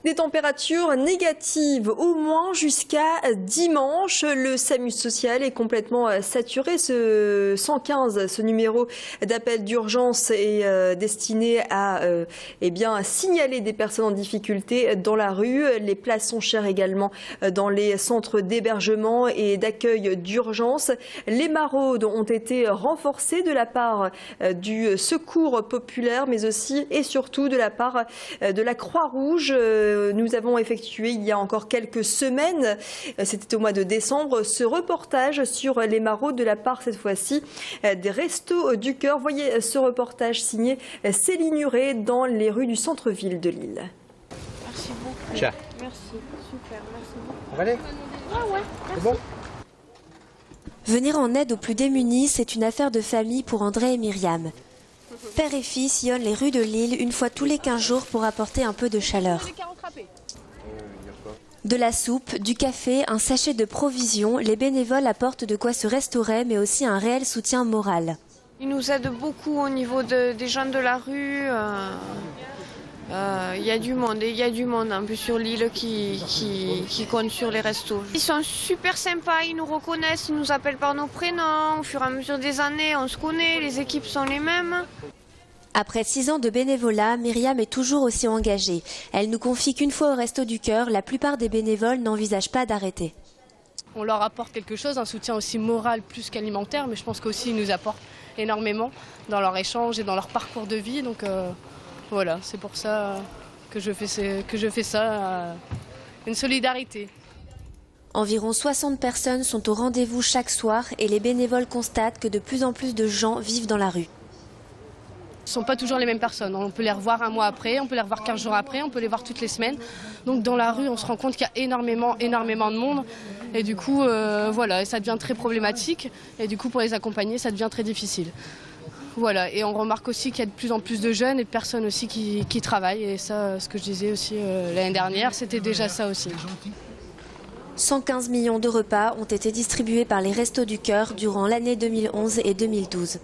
Des températures négatives, au moins jusqu'à dimanche. Le SAMU social est complètement saturé. Ce 115, ce numéro d'appel d'urgence est destiné à signaler des personnes en difficulté dans la rue. Les places sont chères également dans les centres d'hébergement et d'accueil d'urgence. Les maraudes ont été renforcées de la part du Secours populaire, mais aussi et surtout de la part de la Croix-Rouge. Nous avons effectué il y a encore quelques semaines, c'était au mois de décembre, ce reportage sur les maraudes de la part cette fois-ci des Restos du Cœur. Voyez ce reportage signé Céline Huret dans les rues du centre-ville de Lille. Merci beaucoup. Tiens. Merci, super, merci beaucoup. On va aller ? Ah ouais, C'est bon ? Venir en aide aux plus démunis, c'est une affaire de famille pour André et Myriam. Père et fils sillonnent les rues de Lille une fois tous les 15 jours pour apporter un peu de chaleur. De la soupe, du café, un sachet de provisions, les bénévoles apportent de quoi se restaurer, mais aussi un réel soutien moral. Ils nous aident beaucoup au niveau des gens de la rue. Il y a du monde, et il y a du monde un peu sur l'île qui compte sur les restos. Ils sont super sympas, ils nous reconnaissent, ils nous appellent par nos prénoms. Au fur et à mesure des années, on se connaît, les équipes sont les mêmes. Après 6 ans de bénévolat, Myriam est toujours aussi engagée. Elle nous confie qu'une fois au Resto du Cœur, la plupart des bénévoles n'envisagent pas d'arrêter. On leur apporte quelque chose, un soutien aussi moral plus qu'alimentaire, mais je pense qu'aussi ils nous apportent énormément dans leur échange et dans leur parcours de vie. Donc voilà, c'est pour ça que je fais ça, une solidarité. Environ 60 personnes sont au rendez-vous chaque soir et les bénévoles constatent que de plus en plus de gens vivent dans la rue. Ce ne sont pas toujours les mêmes personnes. On peut les revoir un mois après, on peut les revoir 15 jours après, on peut les voir toutes les semaines. Donc dans la rue, on se rend compte qu'il y a énormément de monde. Et du coup, voilà, ça devient très problématique. Et du coup, pour les accompagner, ça devient très difficile. Voilà, et on remarque aussi qu'il y a de plus en plus de jeunes et de personnes aussi qui travaillent. Et ça, ce que je disais aussi l'année dernière, c'était déjà ça aussi. 115 millions de repas ont été distribués par les Restos du Cœur durant l'année 2011 et 2012.